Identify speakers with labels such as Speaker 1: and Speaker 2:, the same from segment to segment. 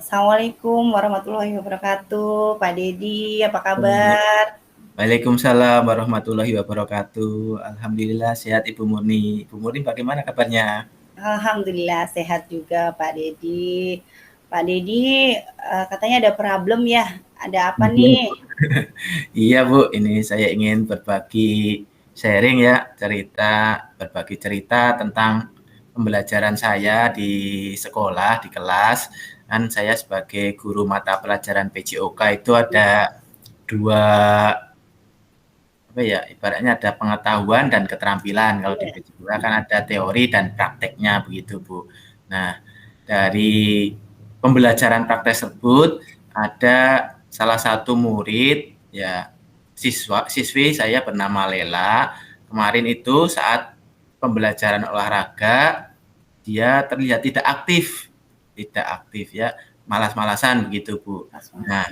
Speaker 1: Assalamualaikum warahmatullahi wabarakatuh. Pak Dedi, apa kabar?
Speaker 2: Waalaikumsalam warahmatullahi wabarakatuh. Alhamdulillah sehat Ibu Murni. Ibu Murni bagaimana kabarnya?
Speaker 1: Alhamdulillah sehat juga Pak Dedi. Pak Dedi, katanya ada problem ya? Ada apa nih?
Speaker 2: Iya Bu, ini saya ingin sharing ya, berbagi cerita tentang pembelajaran saya di sekolah, di kelas. Kan saya sebagai guru mata pelajaran PJOK itu ada dua, apa ya, ibaratnya ada pengetahuan dan keterampilan. Kalau di
Speaker 1: Iya.
Speaker 2: PJOK kan ada teori dan prakteknya begitu Bu. Nah, dari pembelajaran praktek tersebut ada salah satu murid ya, siswi saya bernama Lela. Kemarin itu saat pembelajaran olahraga dia terlihat tidak aktif ya, malas-malasan begitu Bu. Nah,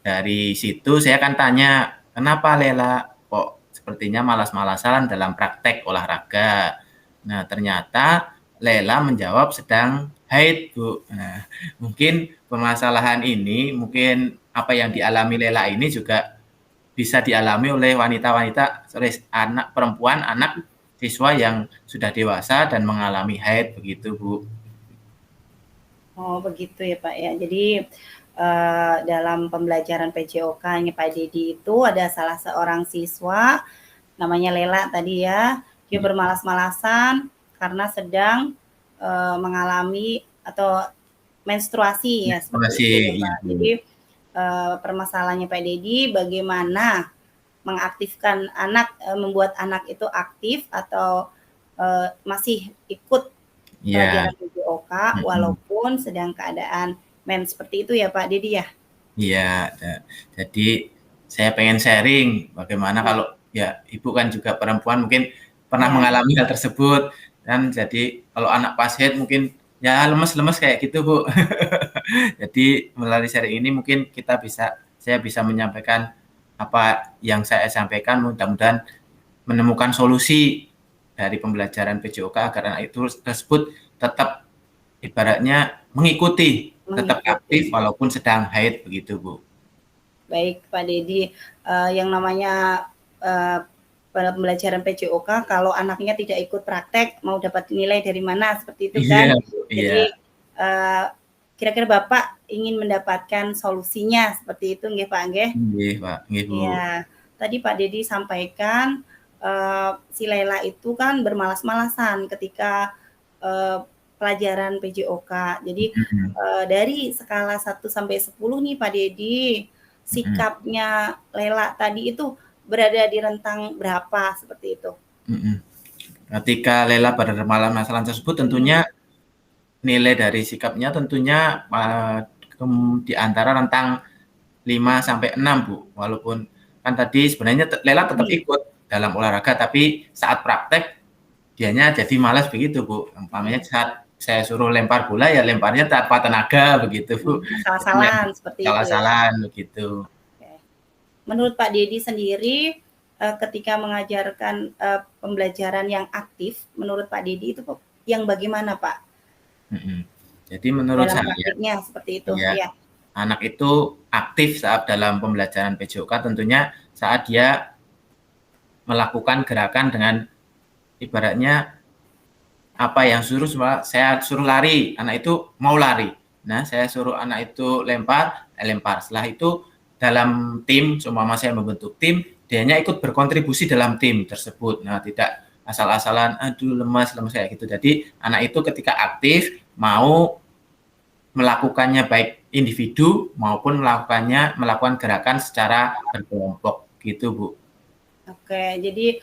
Speaker 2: dari situ saya akan tanya, kenapa Lela kok sepertinya malas-malasan dalam praktek olahraga? Nah, ternyata Lela menjawab sedang haid, Bu. Nah, mungkin permasalahan ini, mungkin apa yang dialami Lela ini juga bisa dialami oleh anak perempuan, anak siswa yang sudah dewasa dan mengalami haid, begitu, Bu.
Speaker 1: Oh begitu ya Pak ya. Jadi dalam pembelajaran PJOK-nya Pak Dedi itu ada salah seorang siswa namanya Lela tadi ya. Dia bermalas-malasan karena sedang mengalami atau menstruasi ya seperti
Speaker 2: Masih,
Speaker 1: itu ya
Speaker 2: iya,
Speaker 1: Pak.
Speaker 2: Bu.
Speaker 1: Jadi permasalahannya Pak Dedi bagaimana mengaktifkan anak, membuat anak itu aktif atau masih ikut
Speaker 2: Iya,
Speaker 1: pelajaran PJOK
Speaker 2: mm-mm.
Speaker 1: walaupun sedang keadaan mens seperti itu ya Pak Dedi ya?
Speaker 2: Iya, jadi saya pengen sharing bagaimana
Speaker 1: Ya,
Speaker 2: kalau ya Ibu kan juga perempuan mungkin pernah
Speaker 1: ya.
Speaker 2: mengalami hal tersebut dan jadi kalau anak pas haid mungkin ya lemes-lemes kayak gitu Bu. Jadi melalui sharing ini mungkin saya bisa menyampaikan apa yang saya sampaikan, mudah-mudahan menemukan solusi dari pembelajaran PJOK agar anak itu tersebut tetap ibaratnya tetap
Speaker 1: Mengikuti.
Speaker 2: aktif walaupun sedang haid begitu Bu.
Speaker 1: Baik Pak Dedi, yang namanya pembelajaran PJOK kalau anaknya tidak ikut praktek mau dapat nilai dari mana seperti itu
Speaker 2: Iya,
Speaker 1: kan.
Speaker 2: Bu, iya.
Speaker 1: Jadi eh, kira-kira Bapak ingin mendapatkan solusinya seperti itu nggih Pak nggih?
Speaker 2: Nggih, Pak. Nggih, Bu.
Speaker 1: Iya, tadi Pak Dedi sampaikan si Laila itu kan bermalas-malasan ketika pelajaran PJOK. Jadi
Speaker 2: Mhm,
Speaker 1: dari skala 1 sampai 10 nih Pak Dedi,
Speaker 2: mhm,
Speaker 1: sikapnya Lela tadi itu berada di rentang berapa seperti itu?
Speaker 2: mhm. Ketika Lela bermasalah tersebut
Speaker 1: Mhm.
Speaker 2: tentunya nilai dari sikapnya tentunya, di antara rentang 5 sampai 6 Bu. Walaupun kan tadi sebenarnya Lela tetap
Speaker 1: Mhm.
Speaker 2: ikut dalam olahraga, tapi saat praktek dianya jadi malas begitu Bu. Umpamanya
Speaker 1: Mhm.
Speaker 2: saat saya suruh lempar bola, ya lemparnya tanpa tenaga begitu Bu. Jadi ya
Speaker 1: Asal-asalan seperti itu ya Pak?
Speaker 2: salah-salahan begitu.
Speaker 1: Oke. Menurut Pak Dedi sendiri, ketika mengajarkan pembelajaran yang aktif, menurut Pak Dedi itu yang bagaimana Pak?
Speaker 2: Mhm. Jadi menurut
Speaker 1: Dalam
Speaker 2: saya
Speaker 1: praktiknya seperti itu,
Speaker 2: ya,
Speaker 1: iya.
Speaker 2: anak itu aktif saat dalam pembelajaran PJOK tentunya saat dia melakukan gerakan dengan ibaratnya apa yang saya suruh lari, anak itu mau lari. Nah, saya suruh anak itu lempar. Setelah itu dalam tim, seumpama saya membentuk tim, dianya ikut berkontribusi dalam tim tersebut. Nah, tidak asal-asalan, aduh lemas kayak gitu. Jadi anak itu ketika aktif mau melakukannya baik individu maupun melakukan gerakan secara berkelompok gitu Bu.
Speaker 1: Oke, jadi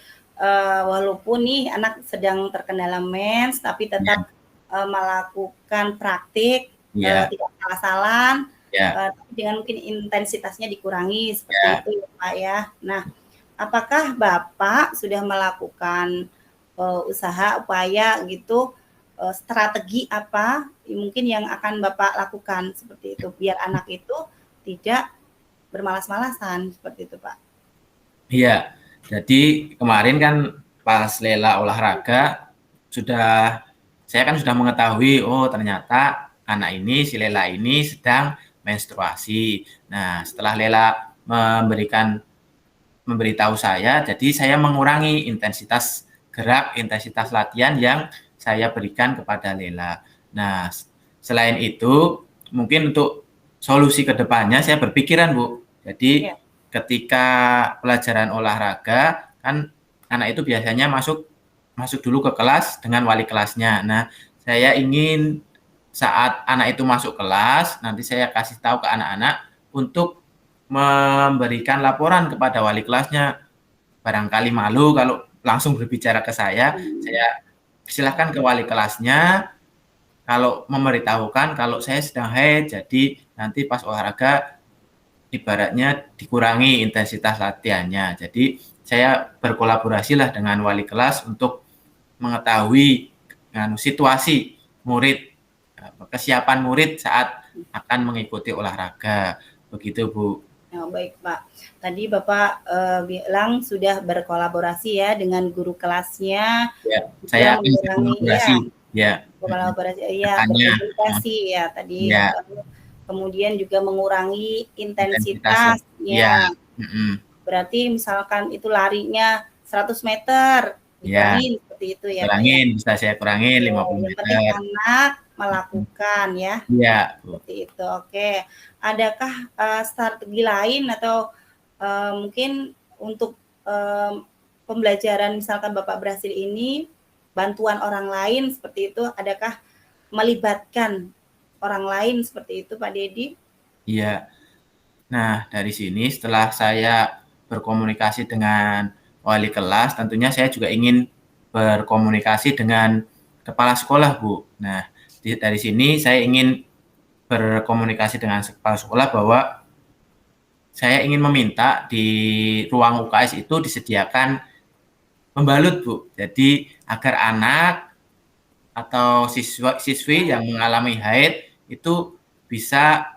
Speaker 1: walaupun nih anak sedang terkendala mens, tapi
Speaker 2: Ya,
Speaker 1: tetap melakukan praktik,
Speaker 2: ya,
Speaker 1: tidak salah-salah,
Speaker 2: ya,
Speaker 1: tapi dengan mungkin intensitasnya dikurangi seperti
Speaker 2: ya.
Speaker 1: itu ya Pak ya. Nah, apakah Bapak sudah melakukan usaha, upaya gitu, strategi apa mungkin yang akan Bapak lakukan seperti itu, biar anak itu tidak bermalas-malasan seperti itu Pak?
Speaker 2: Iya. Jadi kemarin kan pas Lela olahraga sudah saya kan sudah mengetahui, oh ternyata anak ini, si Lela ini sedang menstruasi. Nah, setelah Lela memberitahu saya, jadi saya mengurangi intensitas gerak, intensitas latihan yang saya berikan kepada Lela. Nah, selain itu, mungkin untuk solusi ke depannya saya berpikiran, Bu. Jadi,
Speaker 1: Ya.
Speaker 2: ketika pelajaran olahraga, kan anak itu biasanya masuk dulu ke kelas dengan wali kelasnya. Nah, saya ingin saat anak itu masuk kelas, nanti saya kasih tahu ke anak-anak untuk memberikan laporan kepada wali kelasnya. Barangkali malu kalau langsung berbicara ke saya silahkan ke wali kelasnya kalau memberitahukan kalau saya sedang haid, jadi nanti pas olahraga ibaratnya dikurangi intensitas latihannya. Jadi saya berkolaborasi lah dengan wali kelas untuk mengetahui situasi murid, kesiapan murid saat akan mengikuti olahraga. Begitu, Bu.
Speaker 1: Nah, baik Pak. Tadi Bapak bilang sudah berkolaborasi ya dengan guru kelasnya,
Speaker 2: Ya,
Speaker 1: juga
Speaker 2: saya
Speaker 1: mengurangi
Speaker 2: kolaborasi. Ya,
Speaker 1: kolaborasi, ya
Speaker 2: katanya,
Speaker 1: berkomunikasi ya tadi.
Speaker 2: ya,
Speaker 1: Kemudian juga mengurangi
Speaker 2: intensitas lah. Ya,
Speaker 1: intensitasnya. Berarti misalkan itu larinya 100 meter,
Speaker 2: ya,
Speaker 1: dikurangin seperti itu ya Pak ya.
Speaker 2: kurangin, bisa saya kurangin
Speaker 1: Ya,
Speaker 2: 50
Speaker 1: yang penting
Speaker 2: meter.
Speaker 1: anak melakukan ya.
Speaker 2: Ya, Bu.
Speaker 1: Seperti itu. Oke. Adakah strategi lain atau mungkin untuk pembelajaran misalkan Bapak berhasil ini, bantuan orang lain seperti itu, adakah melibatkan orang lain seperti itu Pak Dedi?
Speaker 2: Iya. Nah, dari sini setelah saya berkomunikasi dengan wali kelas, tentunya saya juga ingin berkomunikasi dengan kepala sekolah, Bu. Nah, dari sini saya ingin berkomunikasi dengan kepala sekolah bahwa saya ingin meminta di ruang UKS itu disediakan pembalut, Bu. Jadi agar anak atau siswi yang mengalami haid itu bisa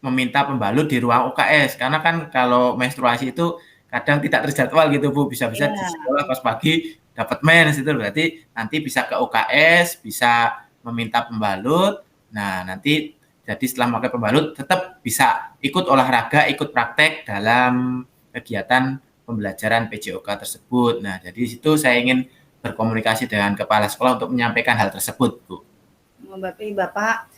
Speaker 2: meminta pembalut di ruang UKS. Karena kan kalau menstruasi itu kadang tidak terjadwal gitu, Bu. Bisa-bisa di
Speaker 1: Ya,
Speaker 2: sekolah pas pagi dapat mens itu berarti nanti bisa ke UKS, bisa meminta pembalut. Nah, nanti jadi setelah pakai pembalut tetap bisa ikut olahraga, ikut praktek dalam kegiatan pembelajaran PJOK tersebut. Nah, jadi situ saya ingin berkomunikasi dengan kepala sekolah untuk menyampaikan hal tersebut, Bu.
Speaker 1: berarti Bapak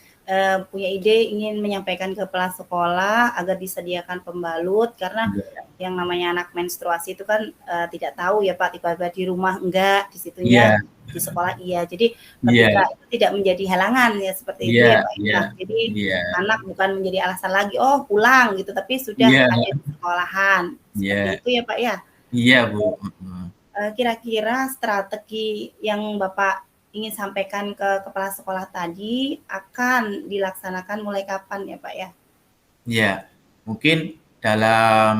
Speaker 1: punya ide ingin menyampaikan ke kepala sekolah agar disediakan pembalut karena yang namanya anak menstruasi itu kan tidak tahu ya Pak, tiba-tiba di rumah enggak, di situnya di sekolah iya. Jadi ketika itu tidak menjadi halangan ya seperti itu ya Pak ya. Jadi anak bukan menjadi alasan lagi oh pulang gitu, tapi sudah ada di sekolahan. Seperti itu ya Pak ya.
Speaker 2: Iya Bu.
Speaker 1: Kira-kira strategi yang Bapak ingin sampaikan ke kepala sekolah tadi akan dilaksanakan mulai kapan ya Pak ya?
Speaker 2: Ya, mungkin dalam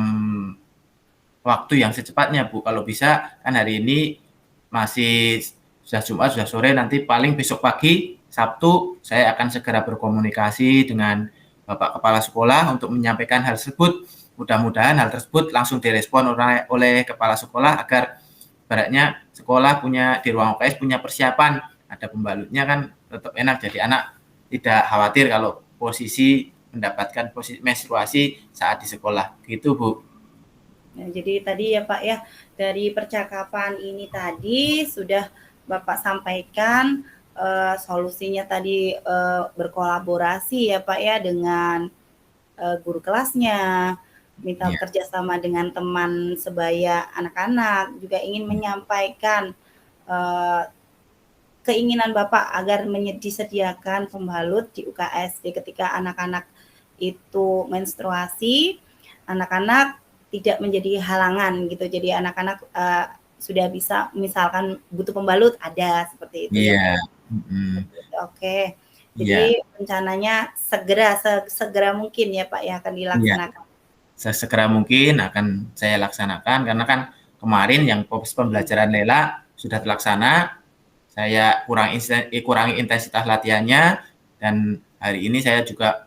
Speaker 2: waktu yang secepatnya Bu. Kalau bisa kan hari ini masih sudah Jumat, sudah sore, nanti paling besok pagi Sabtu saya akan segera berkomunikasi dengan Bapak Kepala Sekolah untuk menyampaikan hal tersebut. Mudah-mudahan hal tersebut langsung direspon oleh Kepala Sekolah agar ibaratnya sekolah punya di ruang UKS punya persiapan, ada pembalutnya kan tetap enak, jadi anak tidak khawatir kalau posisi mendapatkan posisi menstruasi saat di sekolah gitu Bu.
Speaker 1: Nah, jadi tadi ya Pak ya, dari percakapan ini tadi sudah Bapak sampaikan solusinya tadi berkolaborasi ya Pak ya dengan guru kelasnya, minta kerjasama dengan teman sebaya anak-anak, juga ingin menyampaikan keinginan Bapak agar disediakan pembalut di UKS. Jadi ketika anak-anak itu menstruasi, anak-anak tidak menjadi halangan gitu. Jadi anak-anak sudah bisa misalkan butuh pembalut ada seperti itu ya. Oke. Jadi rencananya segera mungkin ya Pak ya akan dilaksanakan.
Speaker 2: Sesegera mungkin akan saya laksanakan karena kan kemarin yang pembelajaran Lela sudah terlaksana, saya kurangi intensitas latihannya dan hari ini saya juga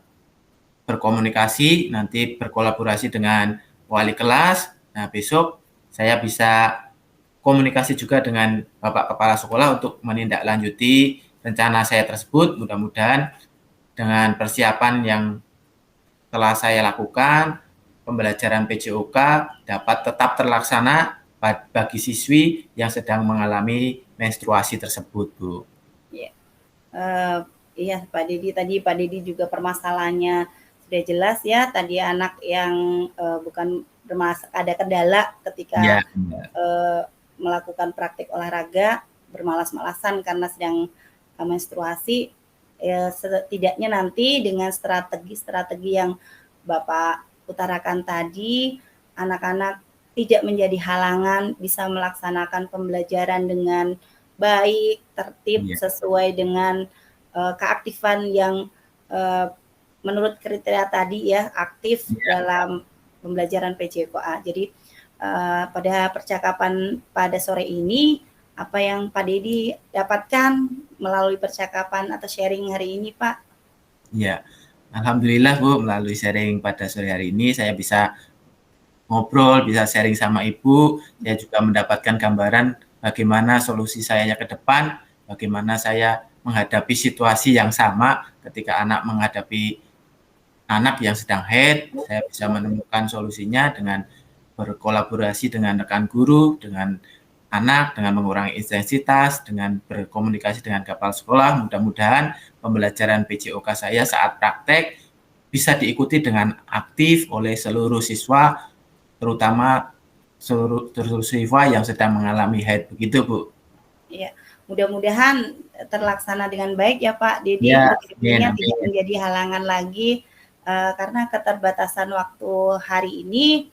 Speaker 2: berkomunikasi nanti berkolaborasi dengan wali kelas. Nah, besok saya bisa komunikasi juga dengan Bapak Kepala Sekolah untuk menindaklanjuti rencana saya tersebut. Mudah-mudahan dengan persiapan yang telah saya lakukan, pembelajaran PJOK dapat tetap terlaksana bagi siswi yang sedang mengalami menstruasi tersebut, Bu.
Speaker 1: Ya. Iya, Pak Dedi, tadi Pak Dedi juga permasalahannya sudah jelas ya. Tadi anak yang bukan ada kendala ketika
Speaker 2: Ya,
Speaker 1: melakukan praktik olahraga, bermalas-malasan karena sedang menstruasi. Setidaknya nanti dengan strategi-strategi yang Bapak utarakan tadi, anak-anak tidak menjadi halangan, bisa melaksanakan pembelajaran dengan baik, tertib, sesuai dengan keaktifan yang menurut kriteria tadi ya, aktif dalam pembelajaran PJOK. Jadi pada percakapan pada sore ini, apa yang Pak Dedi dapatkan melalui percakapan atau sharing hari ini, Pak?
Speaker 2: Ya, alhamdulillah Bu, melalui sharing pada sore hari ini saya bisa ngobrol, bisa sharing sama Ibu. Saya juga mendapatkan gambaran bagaimana solusi saya ke depan, bagaimana saya menghadapi situasi yang sama ketika anak menghadapi anak yang sedang haid. Saya bisa menemukan solusinya dengan berkolaborasi dengan rekan guru, dengan anak, dengan mengurangi intensitas, dengan berkomunikasi dengan kepala sekolah. Mudah-mudahan pembelajaran PJOK saya saat praktek bisa diikuti dengan aktif oleh seluruh siswa, terutama seluruh siswa yang sedang mengalami haid. Begitu, Bu.
Speaker 1: Iya, mudah-mudahan terlaksana dengan baik ya Pak Dedi.
Speaker 2: Ya,
Speaker 1: Berikutnya tidak menjadi halangan lagi karena keterbatasan waktu hari ini.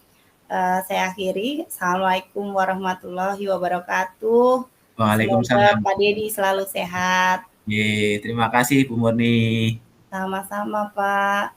Speaker 1: Saya akhiri. Assalamualaikum warahmatullahi wabarakatuh. Semoga
Speaker 2: Waalaikumsalam.
Speaker 1: Pak Dedi selalu sehat.
Speaker 2: Terima kasih Bu Murni.
Speaker 1: Sama-sama Pak.